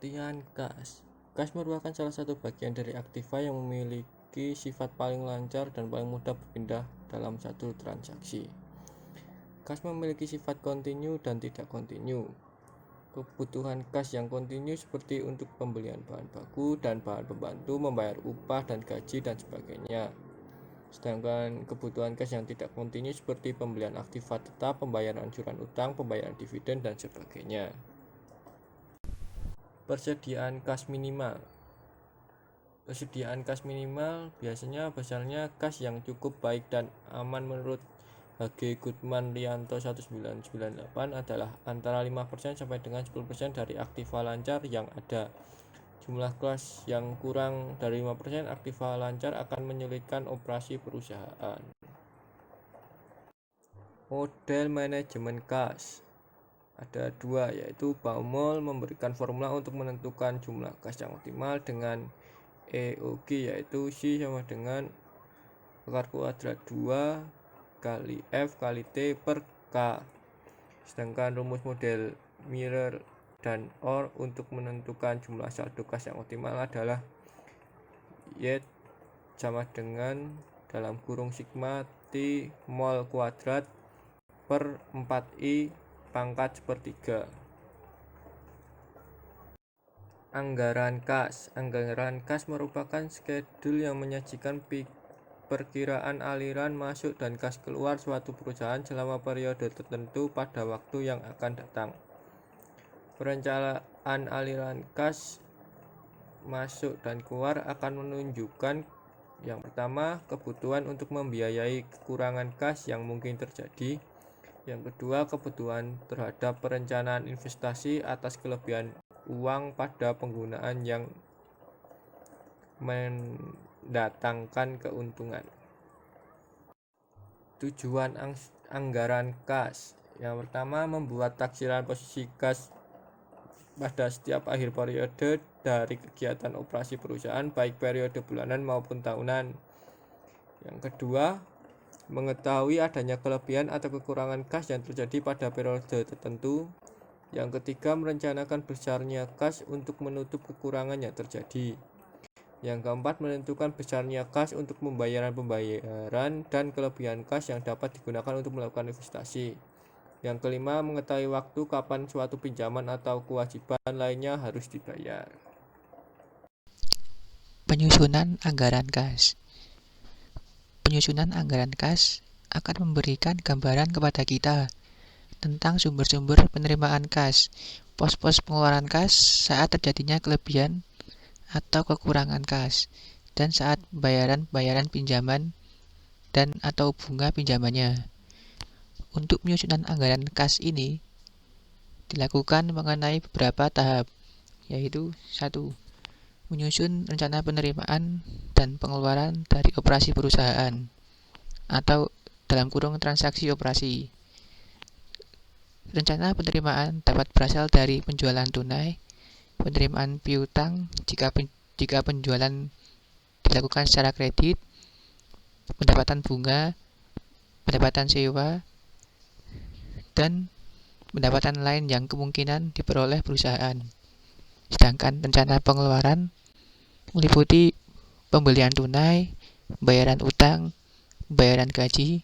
Pengertian kas. Kas merupakan salah satu bagian dari aktiva yang memiliki sifat paling lancar dan paling mudah berpindah dalam satu transaksi. Kas memiliki sifat kontinu dan tidak kontinu. Kebutuhan kas yang kontinu seperti untuk pembelian bahan baku dan bahan pembantu, membayar upah dan gaji dan sebagainya. Sedangkan kebutuhan kas yang tidak kontinu seperti pembelian aktiva tetap, pembayaran anjuran utang, pembayaran dividen dan sebagainya. Persediaan kas minimal. Persediaan kas minimal biasanya besarnya kas yang cukup baik dan aman menurut H.G. Goodman Lianto 1998 adalah antara 5% sampai dengan 10% dari aktiva lancar yang ada. Jumlah kas yang kurang dari 5% aktiva lancar akan menyulitkan operasi perusahaan. Model manajemen kas ada dua, yaitu Baumol memberikan formula untuk menentukan jumlah kas yang optimal dengan EOG, yaitu C sama dengan akar kuadrat 2 kali F kali T per K. Sedangkan rumus model Miller dan Orr untuk menentukan jumlah saldo kas yang optimal adalah Y sama dengan dalam kurung sigma T mol kuadrat per 4I pangkat sepertiga. Anggaran kas. Anggaran kas merupakan skedul yang menyajikan perkiraan aliran masuk dan kas keluar suatu perusahaan selama periode tertentu pada waktu yang akan datang. Perencanaan aliran kas masuk dan keluar akan menunjukkan yang pertama, kebutuhan untuk membiayai kekurangan kas yang mungkin terjadi. Yang kedua, kebutuhan terhadap perencanaan investasi atas kelebihan uang pada penggunaan yang mendatangkan keuntungan. Tujuan anggaran kas. Yang pertama, membuat taksiran posisi kas pada setiap akhir periode dari kegiatan operasi perusahaan, baik periode bulanan maupun tahunan. Yang kedua, mengetahui adanya kelebihan atau kekurangan kas yang terjadi pada periode tertentu. Yang ketiga, merencanakan besarnya kas untuk menutup kekurangan yang terjadi. Yang keempat, menentukan besarnya kas untuk pembayaran dan kelebihan kas yang dapat digunakan untuk melakukan investasi. Yang kelima, mengetahui waktu kapan suatu pinjaman atau kewajiban lainnya harus dibayar. Penyusunan anggaran kas. Penyusunan anggaran kas akan memberikan gambaran kepada kita tentang sumber-sumber penerimaan kas, pos-pos pengeluaran kas saat terjadinya kelebihan atau kekurangan kas, dan saat bayaran pinjaman dan atau bunga pinjamannya. Untuk penyusunan anggaran kas ini dilakukan mengenai beberapa tahap, yaitu 1. Menyusun rencana penerimaan dan pengeluaran dari operasi perusahaan atau dalam kurung transaksi operasi. Rencana penerimaan dapat berasal dari penjualan tunai, penerimaan piutang jika penjualan dilakukan secara kredit, pendapatan bunga, pendapatan sewa, dan pendapatan lain yang kemungkinan diperoleh perusahaan. Sedangkan rencana pengeluaran meliputi pembelian tunai, bayaran utang, bayaran gaji,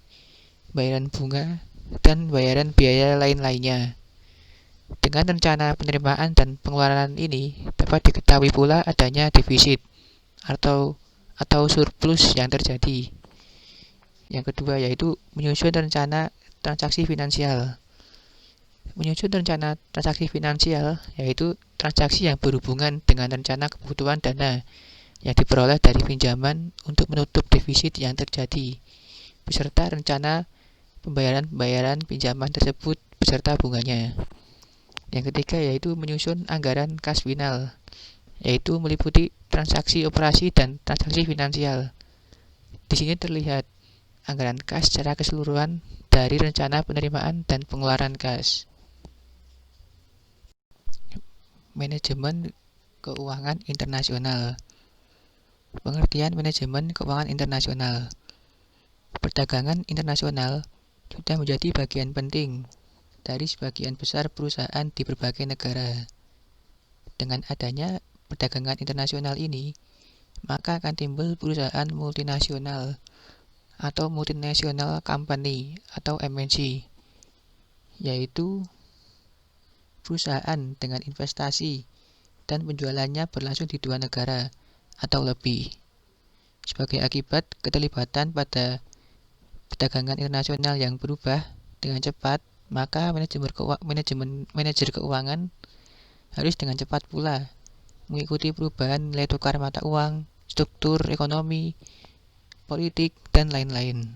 bayaran bunga, dan bayaran biaya lain-lainnya. Dengan rencana penerimaan dan pengeluaran ini dapat diketahui pula adanya defisit atau surplus yang terjadi. Yang kedua yaitu menyusun rencana transaksi finansial. Menyusun rencana transaksi finansial yaitu transaksi yang berhubungan dengan rencana kebutuhan dana yang diperoleh dari pinjaman untuk menutup defisit yang terjadi, beserta rencana pembayaran pinjaman tersebut beserta bunganya. Yang ketiga yaitu menyusun anggaran kas final, yaitu meliputi transaksi operasi dan transaksi finansial. Di sini terlihat anggaran kas secara keseluruhan dari rencana penerimaan dan pengeluaran kas. Manajemen keuangan internasional. Pengertian manajemen keuangan internasional. Perdagangan internasional sudah menjadi bagian penting dari sebagian besar perusahaan di berbagai negara. Dengan adanya perdagangan internasional ini, maka akan timbul perusahaan multinasional atau multinational company atau MNC, yaitu perusahaan dengan investasi dan penjualannya berlangsung di dua negara atau lebih. Sebagai akibat keterlibatan pada perdagangan internasional yang berubah dengan cepat, maka manajer keuangan harus dengan cepat pula mengikuti perubahan nilai tukar mata uang, struktur ekonomi, politik, dan lain-lain.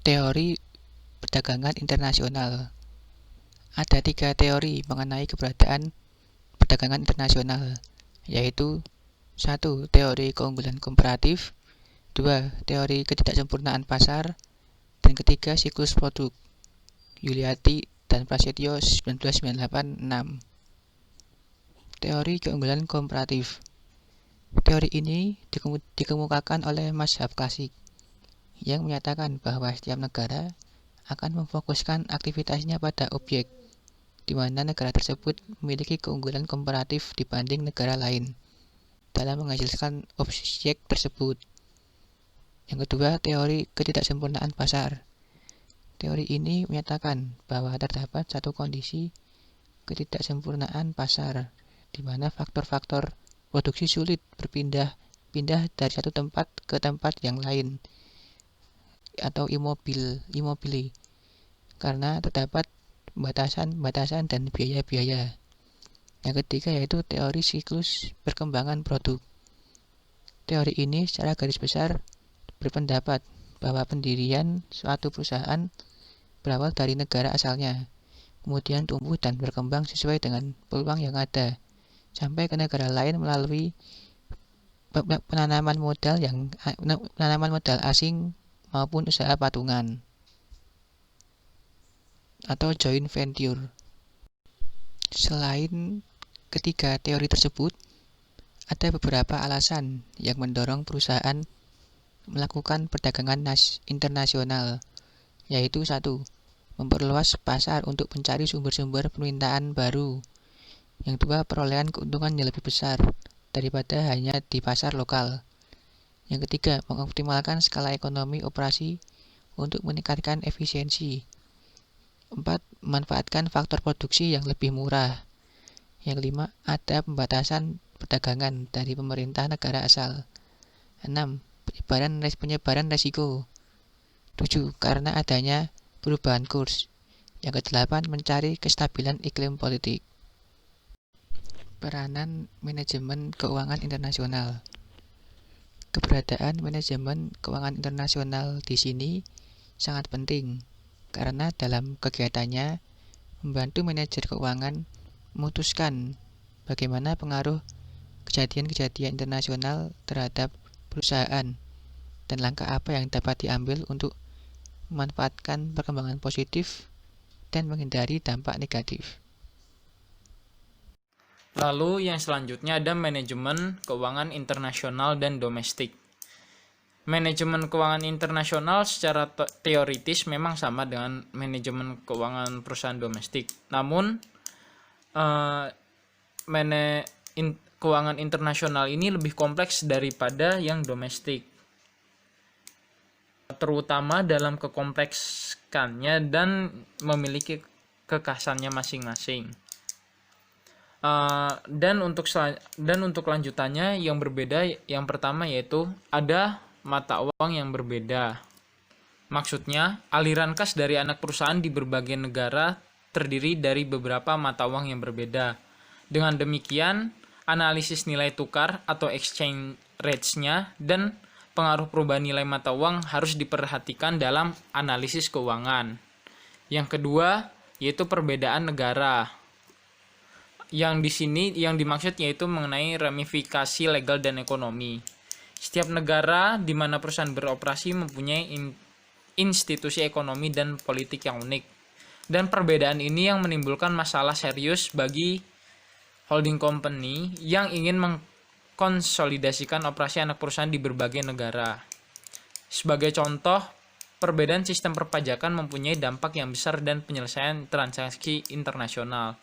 Teori perdagangan internasional. Ada 3 teori mengenai keberadaan perdagangan internasional, yaitu 1. Teori keunggulan komparatif, 2. Teori ketidaksempurnaan pasar, dan ketiga siklus produk. Yuliati dan Prasetyo 1998-6. Teori keunggulan komparatif. Teori ini dikemukakan oleh mazhab klasik yang menyatakan bahwa setiap negara akan memfokuskan aktivitasnya pada objek, di mana negara tersebut memiliki keunggulan komparatif dibanding negara lain dalam menghasilkan objek tersebut. Yang kedua, teori ketidaksempurnaan pasar. Teori ini menyatakan bahwa terdapat satu kondisi ketidaksempurnaan pasar, di mana faktor-faktor produksi sulit berpindah dari satu tempat ke tempat yang lain atau immobile karena terdapat batasan dan biaya-biaya. Yang ketiga yaitu teori siklus perkembangan produk. Teori ini secara garis besar berpendapat bahwa pendirian suatu perusahaan berawal dari negara asalnya, kemudian tumbuh dan berkembang sesuai dengan peluang yang ada, sampai ke negara lain melalui penanaman modal asing maupun usaha patungan atau joint venture. Selain ketiga teori tersebut, ada beberapa alasan yang mendorong perusahaan melakukan perdagangan internasional, yaitu 1. Memperluas pasar untuk mencari sumber-sumber permintaan baru. Yang 2. Perolehan keuntungan yang lebih besar daripada hanya di pasar lokal. Yang ketiga, mengoptimalkan skala ekonomi operasi untuk meningkatkan efisiensi. 4. Memanfaatkan faktor produksi yang lebih murah. Yang 5. Ada pembatasan perdagangan dari pemerintah negara asal. 6. Penyebaran resiko. 7. Karena adanya perubahan kurs. Yang ke-8. Mencari kestabilan iklim politik. Peranan manajemen keuangan internasional. Keberadaan manajemen keuangan internasional di sini sangat penting karena dalam kegiatannya membantu manajer keuangan memutuskan bagaimana pengaruh kejadian-kejadian internasional terhadap perusahaan dan langkah apa yang dapat diambil untuk memanfaatkan perkembangan positif dan menghindari dampak negatif. Lalu yang selanjutnya ada manajemen keuangan internasional dan domestik. Manajemen keuangan internasional secara teoritis memang sama dengan manajemen keuangan perusahaan domestik. Namun keuangan internasional ini lebih kompleks daripada yang domestik, terutama dalam kekompleksannya dan memiliki kekhasannya masing-masing. Dan untuk lanjutannya yang berbeda, yang pertama yaitu ada mata uang yang berbeda. Maksudnya, aliran kas dari anak perusahaan di berbagai negara terdiri dari beberapa mata uang yang berbeda. Dengan demikian, analisis nilai tukar atau exchange rates-nya dan pengaruh perubahan nilai mata uang harus diperhatikan dalam analisis keuangan. Yang kedua, yaitu perbedaan negara. Yang di sini yang dimaksud yaitu mengenai ramifikasi legal dan ekonomi. Setiap negara di mana perusahaan beroperasi mempunyai institusi ekonomi dan politik yang unik. Dan perbedaan ini yang menimbulkan masalah serius bagi holding company yang ingin mengkonsolidasikan operasi anak perusahaan di berbagai negara. Sebagai contoh, perbedaan sistem perpajakan mempunyai dampak yang besar dan penyelesaian transaksi internasional.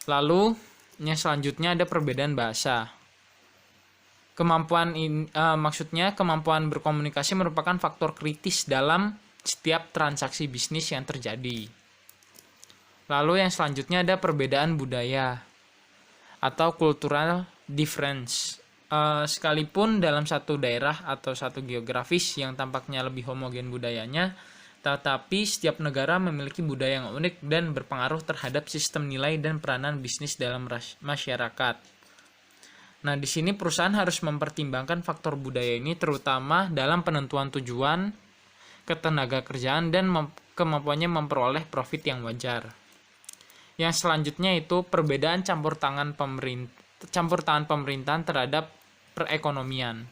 Lalu yang selanjutnya ada perbedaan bahasa. Maksudnya kemampuan berkomunikasi merupakan faktor kritis dalam setiap transaksi bisnis yang terjadi. Lalu yang selanjutnya ada perbedaan budaya atau cultural difference. Sekalipun dalam satu daerah atau satu geografis yang tampaknya lebih homogen budayanya, tetapi setiap negara memiliki budaya yang unik dan berpengaruh terhadap sistem nilai dan peranan bisnis dalam masyarakat. Nah, di sini perusahaan harus mempertimbangkan faktor budaya ini terutama dalam penentuan tujuan, ketenaga kerjaan, dan kemampuannya memperoleh profit yang wajar. Yang selanjutnya itu perbedaan campur tangan pemerintahan terhadap perekonomian.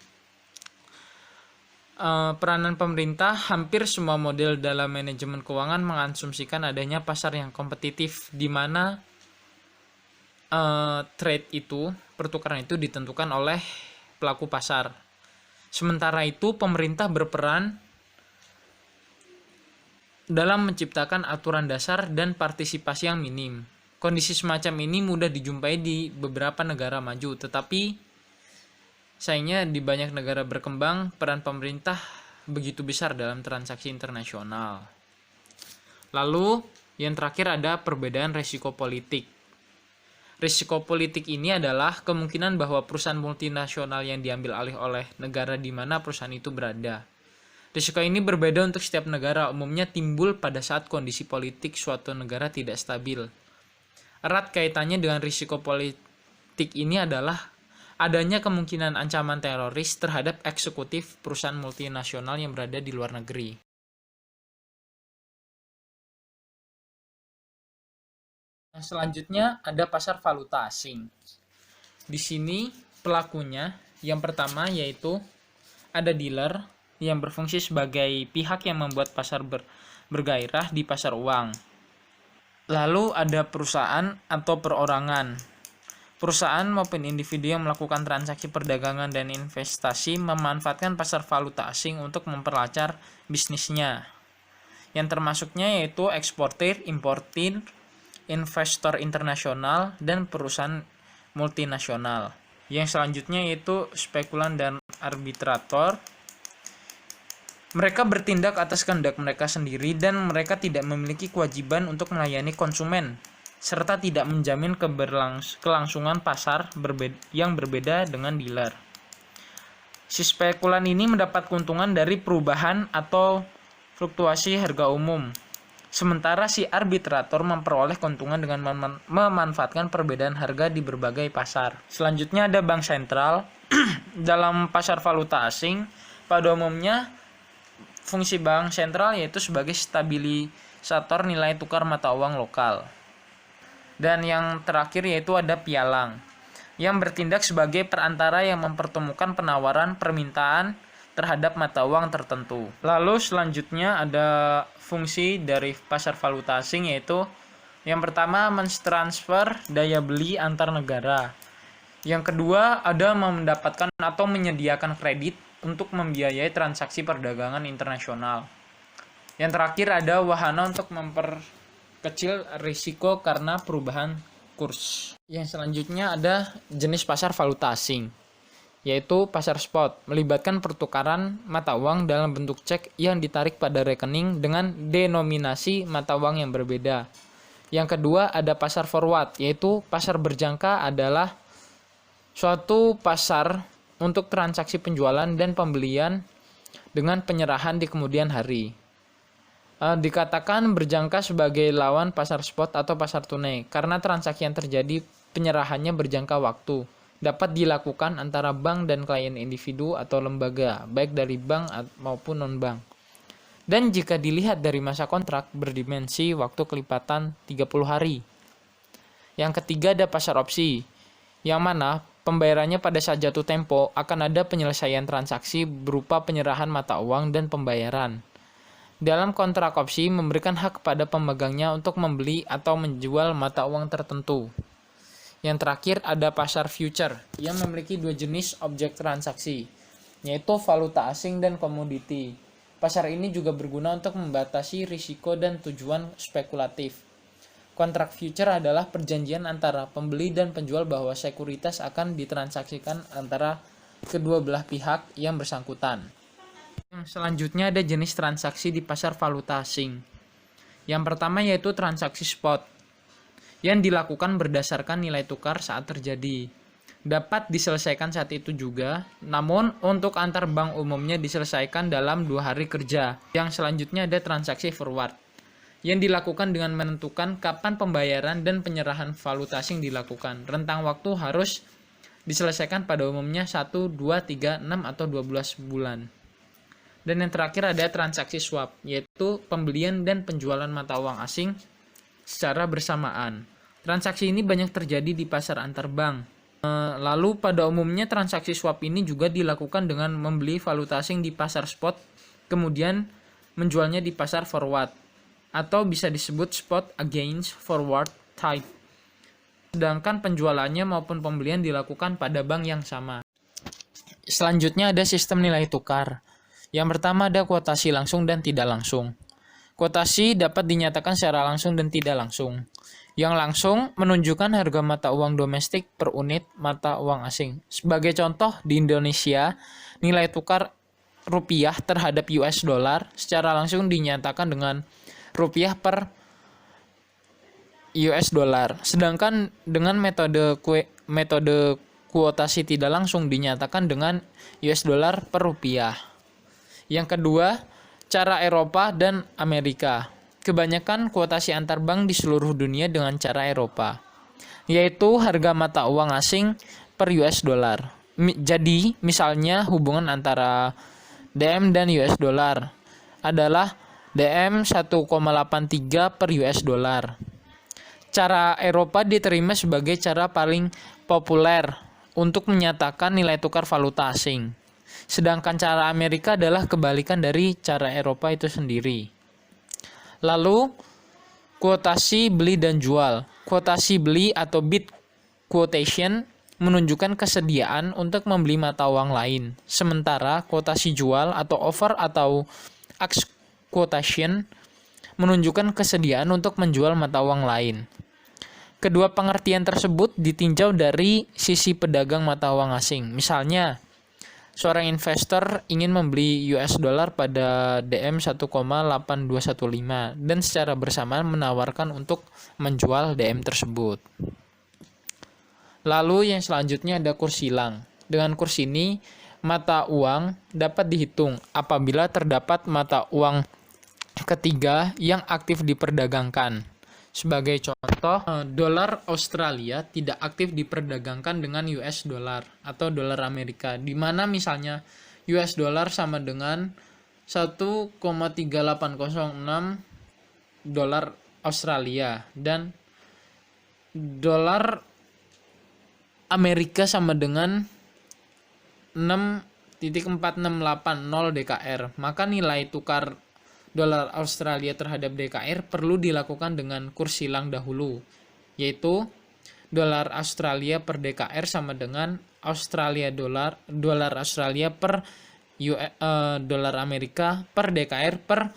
Peranan pemerintah, hampir semua model dalam manajemen keuangan mengasumsikan adanya pasar yang kompetitif, di mana trade itu, pertukaran itu ditentukan oleh pelaku pasar. Sementara itu, pemerintah berperan dalam menciptakan aturan dasar dan partisipasi yang minim. Kondisi semacam ini mudah dijumpai di beberapa negara maju, tetapi sayangnya di banyak negara berkembang, peran pemerintah begitu besar dalam transaksi internasional. Lalu, yang terakhir ada perbedaan risiko politik. Risiko politik ini adalah kemungkinan bahwa perusahaan multinasional yang diambil alih oleh negara di mana perusahaan itu berada. Risiko ini berbeda untuk setiap negara, umumnya timbul pada saat kondisi politik suatu negara tidak stabil. Erat kaitannya dengan risiko politik ini adalah adanya kemungkinan ancaman teroris terhadap eksekutif perusahaan multinasional yang berada di luar negeri. Selanjutnya ada pasar valuta asing. Di sini pelakunya yang pertama yaitu ada dealer yang berfungsi sebagai pihak yang membuat pasar bergairah di pasar uang. Lalu ada perusahaan atau perorangan. Perusahaan maupun individu yang melakukan transaksi perdagangan dan investasi memanfaatkan pasar valuta asing untuk memperlancar bisnisnya. Yang termasuknya yaitu eksportir, importir, investor internasional, dan perusahaan multinasional. Yang selanjutnya yaitu spekulan dan arbitrator. Mereka bertindak atas kehendak mereka sendiri dan mereka tidak memiliki kewajiban untuk melayani konsumen, serta tidak menjamin kelangsungan pasar yang berbeda dengan dealer. Si spekulan ini mendapat keuntungan dari perubahan atau fluktuasi harga umum. Sementara si arbitrator memperoleh keuntungan dengan memanfaatkan perbedaan harga di berbagai pasar. Selanjutnya ada bank sentral. Dalam pasar valuta asing, pada umumnya fungsi bank sentral yaitu sebagai stabilisator nilai tukar mata uang lokal. Dan yang terakhir yaitu ada pialang, yang bertindak sebagai perantara yang mempertemukan penawaran permintaan terhadap mata uang tertentu. Lalu selanjutnya ada fungsi dari pasar valuta asing yaitu yang pertama mentransfer daya beli antar negara. Yang kedua ada mendapatkan atau menyediakan kredit untuk membiayai transaksi perdagangan internasional. Yang terakhir ada wahana untuk memperkecil risiko karena perubahan kurs. Yang selanjutnya ada jenis pasar valuta asing, yaitu pasar spot, melibatkan pertukaran mata uang dalam bentuk cek yang ditarik pada rekening dengan denominasi mata uang yang berbeda. Yang kedua ada pasar forward, yaitu pasar berjangka adalah suatu pasar untuk transaksi penjualan dan pembelian dengan penyerahan di kemudian hari. Dikatakan berjangka sebagai lawan pasar spot atau pasar tunai, karena transaksi yang terjadi penyerahannya berjangka waktu. Dapat dilakukan antara bank dan klien individu atau lembaga, baik dari bank maupun non-bank. Dan jika dilihat dari masa kontrak, berdimensi waktu kelipatan 30 hari. Yang ketiga ada pasar opsi, yang mana pembayarannya pada saat jatuh tempo akan ada penyelesaian transaksi berupa penyerahan mata uang dan pembayaran. Dalam kontrak opsi memberikan hak kepada pemegangnya untuk membeli atau menjual mata uang tertentu. Yang terakhir ada pasar future yang memiliki dua jenis objek transaksi, yaitu valuta asing dan komoditi. Pasar ini juga berguna untuk membatasi risiko dan tujuan spekulatif. Kontrak future adalah perjanjian antara pembeli dan penjual bahwa sekuritas akan ditransaksikan antara kedua belah pihak yang bersangkutan. Yang selanjutnya ada jenis transaksi di pasar valuta asing. Yang pertama yaitu transaksi spot yang dilakukan berdasarkan nilai tukar saat terjadi. Dapat diselesaikan saat itu juga, namun untuk antar bank umumnya diselesaikan dalam 2 hari kerja. Yang selanjutnya ada transaksi forward, yang dilakukan dengan menentukan kapan pembayaran dan penyerahan valuta asing dilakukan. Rentang waktu harus diselesaikan pada umumnya 1, 2, 3, 6, atau 12 bulan. Dan yang terakhir ada transaksi swap, yaitu pembelian dan penjualan mata uang asing secara bersamaan. Transaksi ini banyak terjadi di pasar antar bank. Lalu pada umumnya transaksi swap ini juga dilakukan dengan membeli valuta asing di pasar spot, kemudian menjualnya di pasar forward, atau bisa disebut spot against forward type. Sedangkan penjualannya maupun pembelian dilakukan pada bank yang sama. Selanjutnya ada sistem nilai tukar. Yang pertama ada kuotasi langsung dan tidak langsung. Kuotasi dapat dinyatakan secara langsung dan tidak langsung. Yang langsung menunjukkan harga mata uang domestik per unit mata uang asing. Sebagai contoh, di Indonesia, nilai tukar rupiah terhadap US dollar secara langsung dinyatakan dengan rupiah per US dollar. Sedangkan dengan metode kuotasi tidak langsung dinyatakan dengan US dollar per rupiah. Yang kedua, cara Eropa dan Amerika. Kebanyakan kuotasi antar bank di seluruh dunia dengan cara Eropa, yaitu harga mata uang asing per US dollar. Jadi, misalnya hubungan antara DM dan US dollar adalah DM 1,83 per US dollar. Cara Eropa diterima sebagai cara paling populer untuk menyatakan nilai tukar valuta asing. Sedangkan cara Amerika adalah kebalikan dari cara Eropa itu sendiri. Lalu, kuotasi beli dan jual. Kuotasi beli atau bid quotation menunjukkan kesediaan untuk membeli mata uang lain. Sementara kuotasi jual atau offer atau ask quotation menunjukkan kesediaan untuk menjual mata uang lain. Kedua pengertian tersebut ditinjau dari sisi pedagang mata uang asing. Misalnya, seorang investor ingin membeli US dollar pada DM 1,8215 dan secara bersamaan menawarkan untuk menjual DM tersebut. Lalu yang selanjutnya ada kurs hilang. Dengan kurs ini, mata uang dapat dihitung apabila terdapat mata uang ketiga yang aktif diperdagangkan. Sebagai contoh, dolar Australia tidak aktif diperdagangkan dengan US dollar atau dolar Amerika, di mana misalnya US dollar sama dengan 1,3806 dolar Australia dan dolar Amerika sama dengan 6,4680 DKR. Maka nilai tukar dolar Australia terhadap DKR perlu dilakukan dengan kurs hilang dahulu, yaitu dolar Australia per DKR sama dengan dolar Australia per dolar Amerika per DKR per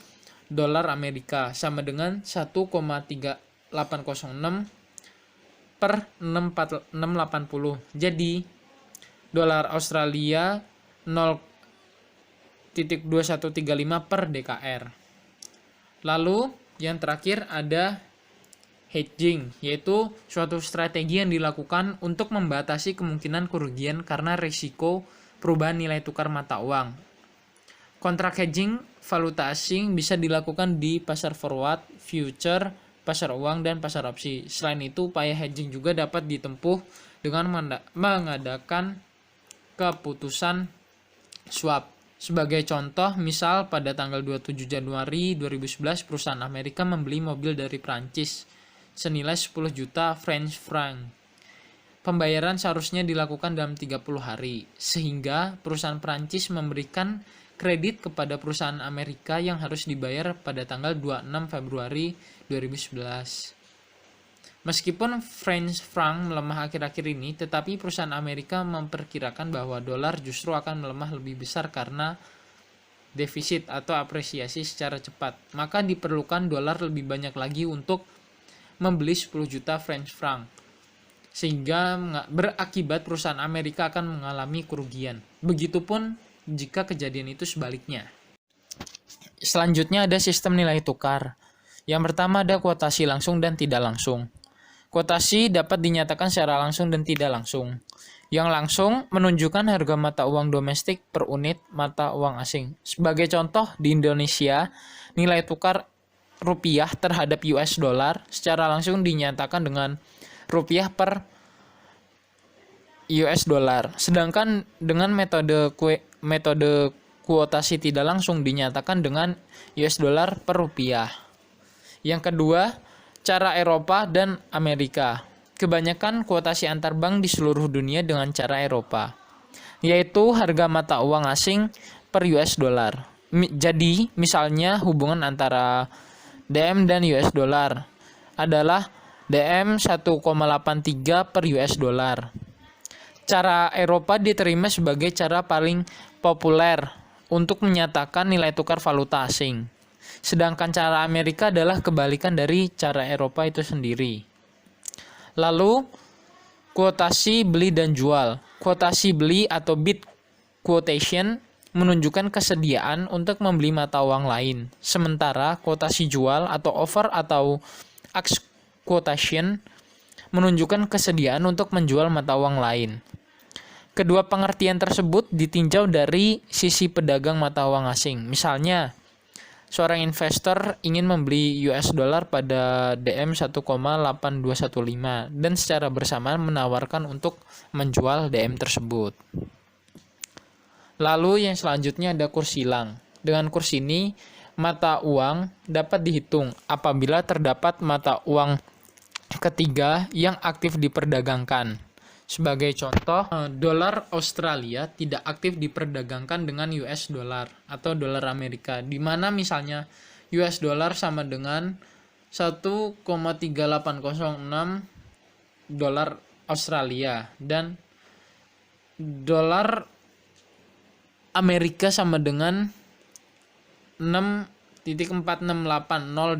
dolar Amerika sama dengan 1,3806 per 680. Jadi dolar Australia 0,2135 per DKR. Lalu yang terakhir ada hedging, yaitu suatu strategi yang dilakukan untuk membatasi kemungkinan kerugian karena risiko perubahan nilai tukar mata uang. Kontrak hedging valuta asing bisa dilakukan di pasar forward, future, pasar uang, dan pasar opsi. Selain itu, upaya hedging juga dapat ditempuh dengan mengadakan keputusan swap. Sebagai contoh, misal pada tanggal 27 Januari 2011 perusahaan Amerika membeli mobil dari Prancis senilai 10 juta French franc. Pembayaran seharusnya dilakukan dalam 30 hari, sehingga perusahaan Prancis memberikan kredit kepada perusahaan Amerika yang harus dibayar pada tanggal 26 Februari 2011. Meskipun French franc melemah akhir-akhir ini, tetapi perusahaan Amerika memperkirakan bahwa dolar justru akan melemah lebih besar karena defisit atau apresiasi secara cepat. Maka diperlukan dolar lebih banyak lagi untuk membeli 10 juta French franc, sehingga berakibat perusahaan Amerika akan mengalami kerugian. Begitupun jika kejadian itu sebaliknya. Selanjutnya ada sistem nilai tukar. Yang pertama ada kuotasi langsung dan tidak langsung. Kuotasi dapat dinyatakan secara langsung dan tidak langsung. Yang langsung menunjukkan harga mata uang domestik per unit mata uang asing. Sebagai contoh, di Indonesia, nilai tukar rupiah terhadap US dollar secara langsung dinyatakan dengan rupiah per US dollar. Sedangkan dengan metode kuotasi tidak langsung dinyatakan dengan US dollar per rupiah. Yang kedua, cara Eropa dan Amerika. Kebanyakan kuotasi antar bank di seluruh dunia dengan cara Eropa, yaitu harga mata uang asing per US dollar. Jadi, misalnya hubungan antara DM dan US dollar adalah DM 1,83 per US dollar. Cara Eropa diterima sebagai cara paling populer untuk menyatakan nilai tukar valuta asing. Sedangkan cara Amerika adalah kebalikan dari cara Eropa itu sendiri. Lalu, kuotasi beli dan jual. Kuotasi beli atau bid quotation menunjukkan kesediaan untuk membeli mata uang lain. Sementara kuotasi jual atau offer atau ask quotation menunjukkan kesediaan untuk menjual mata uang lain. Kedua pengertian tersebut ditinjau dari sisi pedagang mata uang asing. Misalnya, seorang investor ingin membeli US dollar pada DM 1,8215 dan secara bersamaan menawarkan untuk menjual DM tersebut. Lalu yang selanjutnya ada kurs hilang. Dengan kurs ini, mata uang dapat dihitung apabila terdapat mata uang ketiga yang aktif diperdagangkan. Sebagai contoh, dolar Australia tidak aktif diperdagangkan dengan US dollar atau dolar Amerika, di mana misalnya US dollar sama dengan 1,3806 dolar Australia dan dolar Amerika sama dengan 6,4680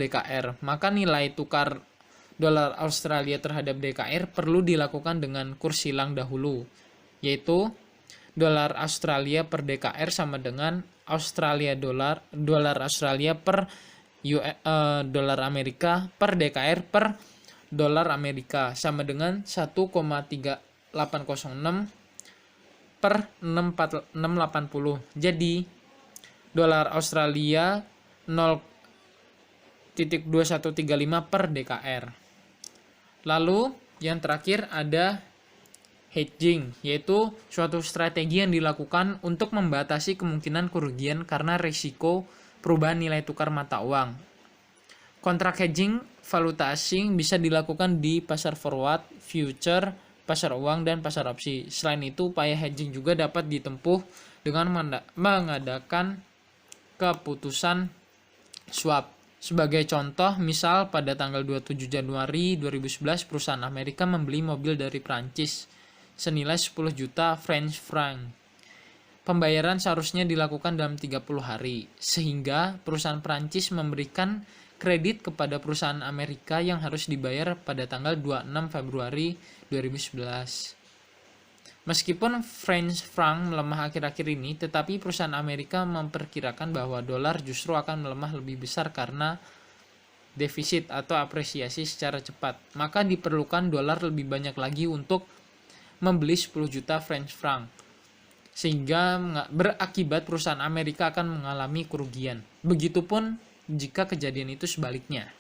DKR. Maka nilai tukar dolar Australia terhadap DKR perlu dilakukan dengan kurs hilang dahulu, yaitu dolar Australia per DKR sama dengan dolar Australia per dolar Amerika per DKR per dolar Amerika sama dengan 1,3806 per 680. Jadi dolar Australia 0,2135 per DKR. Lalu yang terakhir ada hedging, yaitu suatu strategi yang dilakukan untuk membatasi kemungkinan kerugian karena risiko perubahan nilai tukar mata uang. Kontrak hedging valuta asing bisa dilakukan di pasar forward, future, pasar uang, dan pasar opsi. Selain itu, upaya hedging juga dapat ditempuh dengan mengadakan keputusan swap. Sebagai contoh, misal pada tanggal 27 Januari 2011 perusahaan Amerika membeli mobil dari Prancis senilai 10 juta French franc. Pembayaran seharusnya dilakukan dalam 30 hari, sehingga perusahaan Prancis memberikan kredit kepada perusahaan Amerika yang harus dibayar pada tanggal 26 Februari 2011. Meskipun French franc melemah akhir-akhir ini, tetapi perusahaan Amerika memperkirakan bahwa dolar justru akan melemah lebih besar karena defisit atau apresiasi secara cepat. Maka diperlukan dolar lebih banyak lagi untuk membeli 10 juta French franc, sehingga berakibat perusahaan Amerika akan mengalami kerugian. Begitupun jika kejadian itu sebaliknya.